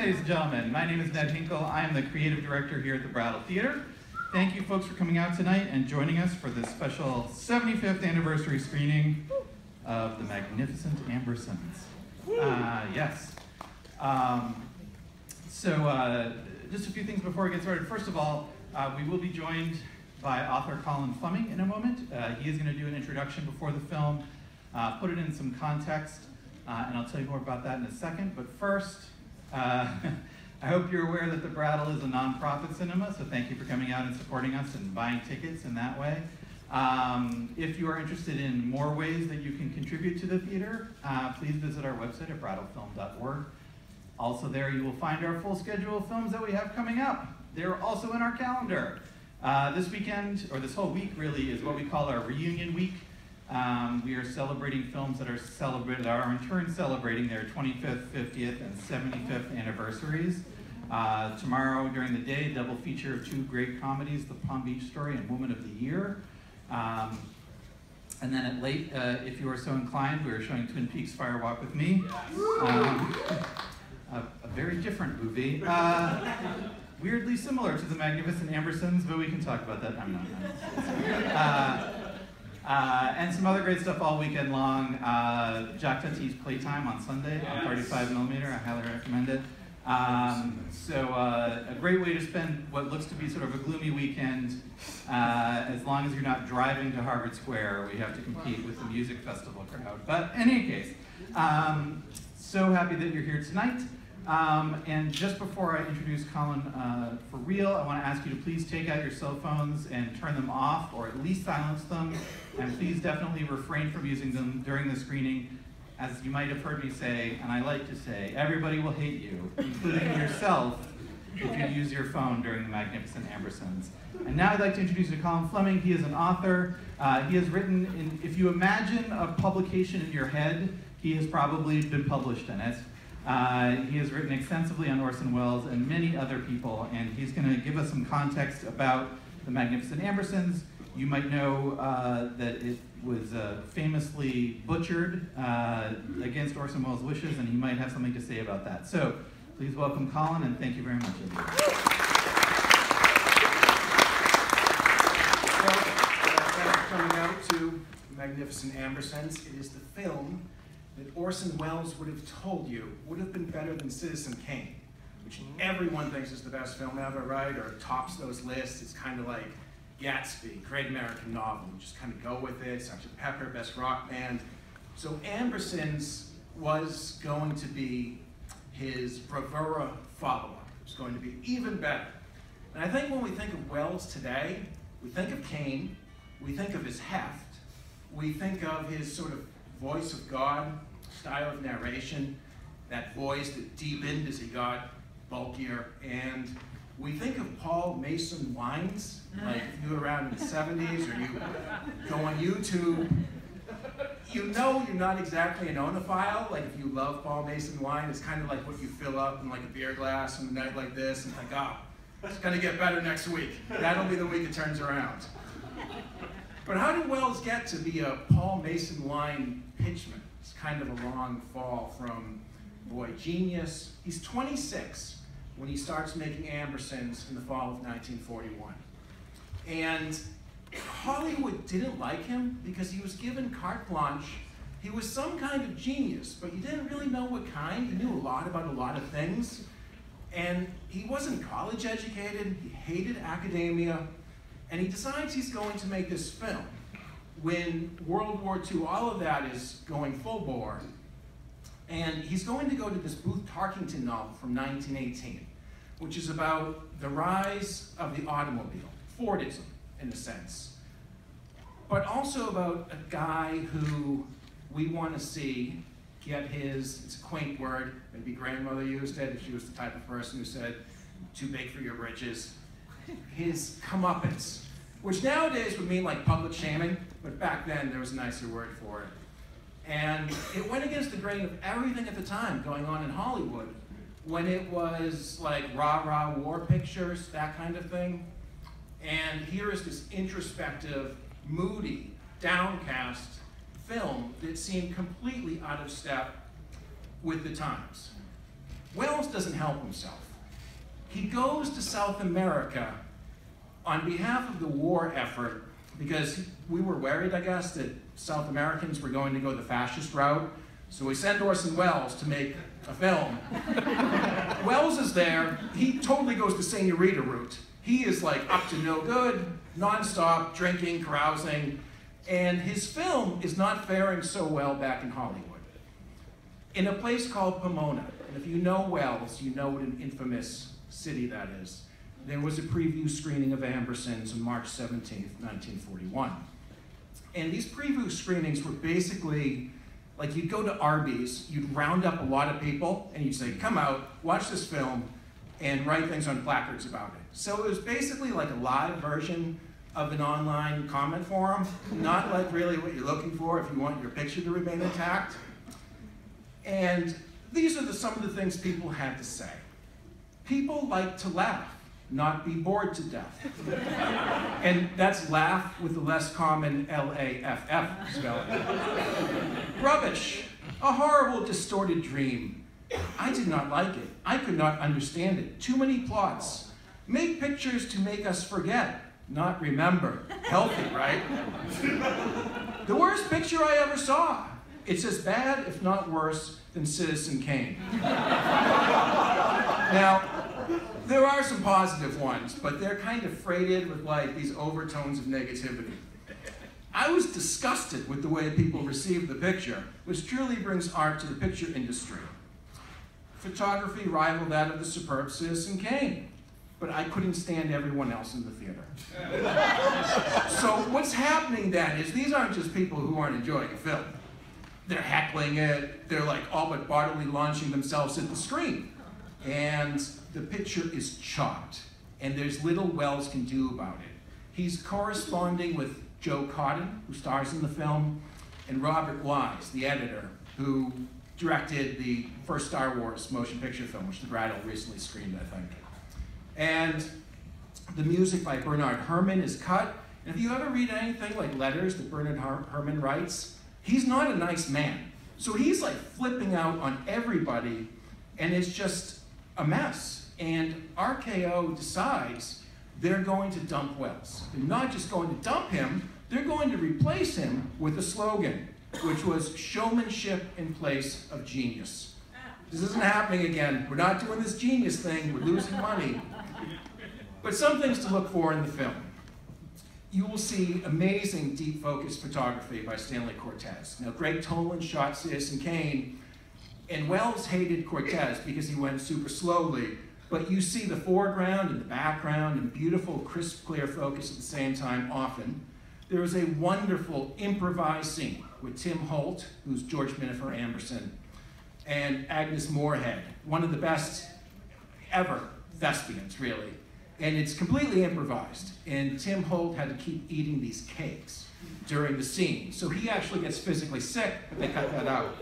ladies and gentlemen. My name is Ned Hinkle. I am the creative director here at the Brattle Theater. Thank you folks for coming out tonight and joining us for this special 75th anniversary screening of The Magnificent Ambersons. Yes. Just a few things before we get started. First of all, we will be joined by author Colin Fleming in a moment. He is going to do an introduction before the film, put it in some context, and I'll tell you more about that in a second. But first, I hope you're aware that the Brattle is a nonprofit cinema, so thank you for coming out and supporting us and buying tickets in that way. If you are interested in more ways that you can contribute to the theater, please visit our website at brattlefilm.org. Also there you will find our full schedule of films that we have coming up. They're also in our calendar. This weekend, or this whole week really, is what we call our reunion week. We are celebrating films that are in turn celebrating their 25th, 50th, and 75th anniversaries. Tomorrow during the day, a double feature of two great comedies, The Palm Beach Story and Woman of the Year. And then at late, if you are so inclined, we are showing Twin Peaks Fire Walk with Me. A very different movie. Weirdly similar to The Magnificent Ambersons, but we can talk about that. I'm not. And some other great stuff all weekend long. Jack Tutti's Playtime on Sunday on 35mm. I highly recommend it. A great way to spend what looks to be sort of a gloomy weekend, as long as you're not driving to Harvard Square. We have to compete with the music festival crowd. But in any case, so happy that you're here tonight. And just before I introduce Colin for real, I want to ask you to please take out your cell phones and turn them off, or at least silence them. And please definitely refrain from using them during the screening. As you might have heard me say, and I like to say, everybody will hate you, including yourself, if you use your phone during The Magnificent Ambersons. And now I'd like to introduce you to Colin Fleming. He is an author. He has written, if you imagine a publication in your head, he has probably been published in it. He has written extensively on Orson Welles and many other people, and he's going to give us some context about The Magnificent Ambersons. You might know that it was famously butchered against Orson Welles' wishes, and he might have something to say about that. So please welcome Colin, and thank you very much, everyone. Thanks for coming out to Magnificent Ambersons. It is the film that Orson Welles would have told you would have been better than Citizen Kane, which everyone thinks is the best film ever, right? Or tops those lists. It's kind of like Gatsby, great American novel. You just kind of go with it. Sgt. Pepper, best rock band. So Ambersons was going to be his bravura follow-up. It was going to be even better. And I think when we think of Welles today, we think of Kane, we think of his heft, we think of his sort of voice of God, style of narration, that voice that deepened as he got bulkier. And we think of Paul Mason wines, like if you were around in the 70s or you go on YouTube, you know you're not exactly an onophile. Like if you love Paul Mason wine, it's kind of like what you fill up in like a beer glass on a night like this and think, oh, it's gonna get better next week. That'll be the week it turns around. But how did Welles get to be a Paul Mason wine pitchman? It's kind of a long fall from, boy, genius. He's 26 when he starts making Ambersons in the fall of 1941. And Hollywood didn't like him because he was given carte blanche. He was some kind of genius, but you didn't really know what kind. He knew a lot about a lot of things. And he wasn't college educated, he hated academia, and he decides he's going to make this film. When World War II, all of that is going full bore, and he's going to go to this Booth Tarkington novel from 1918, which is about the rise of the automobile, Fordism in a sense, but also about a guy who we want to see get his, it's a quaint word, maybe grandmother used it if she was the type of person who said, too big for your britches, his comeuppance, which nowadays would mean like public shaming, but back then there was a nicer word for it. And it went against the grain of everything at the time going on in Hollywood, when it was like rah-rah war pictures, that kind of thing. And here is this introspective, moody, downcast film that seemed completely out of step with the times. Wells doesn't help himself. He goes to South America on behalf of the war effort because we were worried, I guess, that South Americans were going to go the fascist route. So we sent Orson Welles to make a film. Welles is there. He totally goes the senorita route. He is like up to no good, nonstop, drinking, carousing, and his film is not faring so well back in Hollywood. In a place called Pomona, and if you know Welles, you know what an infamous city that is. There was a preview screening of Ambersons on March 17th, 1941. And these preview screenings were basically, like you'd go to Arby's, you'd round up a lot of people, and you'd say, come out, watch this film, and write things on placards about it. So it was basically like a live version of an online comment forum, not like really what you're looking for if you want your picture to remain intact. And these are some of the things people had to say. People like to laugh, not be bored to death. And that's laugh with the less common L-A-F-F spelling. Rubbish, a horrible distorted dream. I did not like it. I could not understand it. Too many plots. Make pictures to make us forget, not remember. Healthy, right? The worst picture I ever saw. It's as bad, if not worse, than Citizen Kane. Now, there are some positive ones, but they're kind of freighted with like these overtones of negativity. I was disgusted with the way people received the picture, which truly brings art to the picture industry. Photography rivaled that of the superb Citizen Kane, but I couldn't stand everyone else in the theater. So what's happening then is these aren't just people who aren't enjoying a film. They're heckling it, they're like all but bodily launching themselves at the screen. And the picture is chopped, and there's little Welles can do about it. He's corresponding with Joe Cotton, who stars in the film, and Robert Wise, the editor, who directed the first Star Wars motion picture film, which the Brattle recently screened, I think. And the music by Bernard Herrmann is cut. And if you ever read anything like letters that Bernard Herrmann writes, he's not a nice man. So he's like flipping out on everybody, and it's just a mess. And RKO decides they're going to dump Welles. They're not just going to dump him, they're going to replace him with a slogan, which was showmanship in place of genius. This isn't happening again. We're not doing this genius thing, we're losing money. But some things to look for in the film. You will see amazing deep focus photography by Stanley Cortez. Now, Greg Toland shot Citizen Kane, and Welles hated Cortez because he went super slowly, but you see the foreground and the background and beautiful, crisp, clear focus at the same time often. There is a wonderful improvised scene with Tim Holt, who's George Minifer Amberson, and Agnes Moorehead, one of the best ever thespians, really. And it's completely improvised. And Tim Holt had to keep eating these cakes during the scene. So he actually gets physically sick, but they cut that out.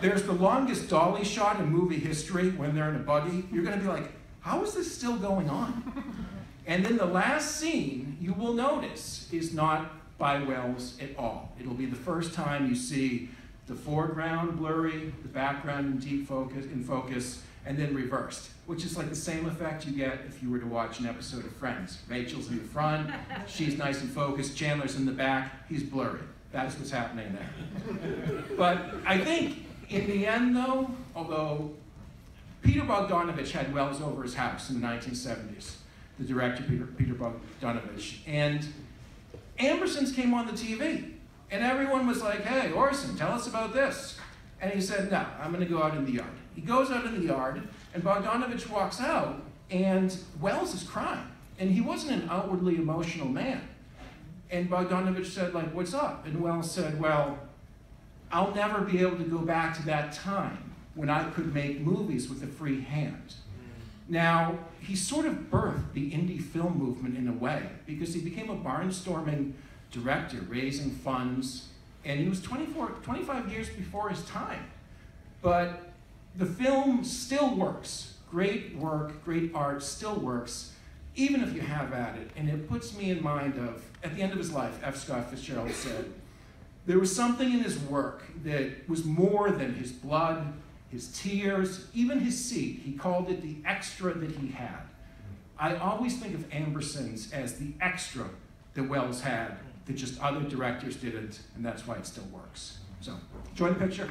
There's the longest dolly shot in movie history when they're in a buggy. You're gonna be like, how is this still going on? And then the last scene, you will notice, is not by Welles at all. It'll be the first time you see the foreground blurry, the background in deep focus, and then reversed, which is like the same effect you get if you were to watch an episode of Friends. Rachel's in the front, she's nice and focused, Chandler's in the back, he's blurry. That's what's happening there. But I think in the end though, although Peter Bogdanovich had Welles over his house in the 1970s, the director Peter Bogdanovich, and Ambersons came on the TV, and everyone was like, hey, Orson, tell us about this. And he said, no, I'm gonna go out in the yard. He goes out in the yard, and Bogdanovich walks out, and Welles is crying. And he wasn't an outwardly emotional man. And Bogdanovich said, like, what's up? And Welles said, well, I'll never be able to go back to that time when I could make movies with a free hand. Now, he sort of birthed the indie film movement in a way, because he became a barnstorming director, raising funds, and he was 25 years before his time. But the film still works. Great work, great art still works, even if you have at it. And it puts me in mind of, at the end of his life, F. Scott Fitzgerald said, there was something in his work that was more than his blood, his tears, even his seat. He called it the extra that he had. I always think of Ambersons as the extra that Welles had that just other directors didn't, and that's why it still works. So, enjoy the picture.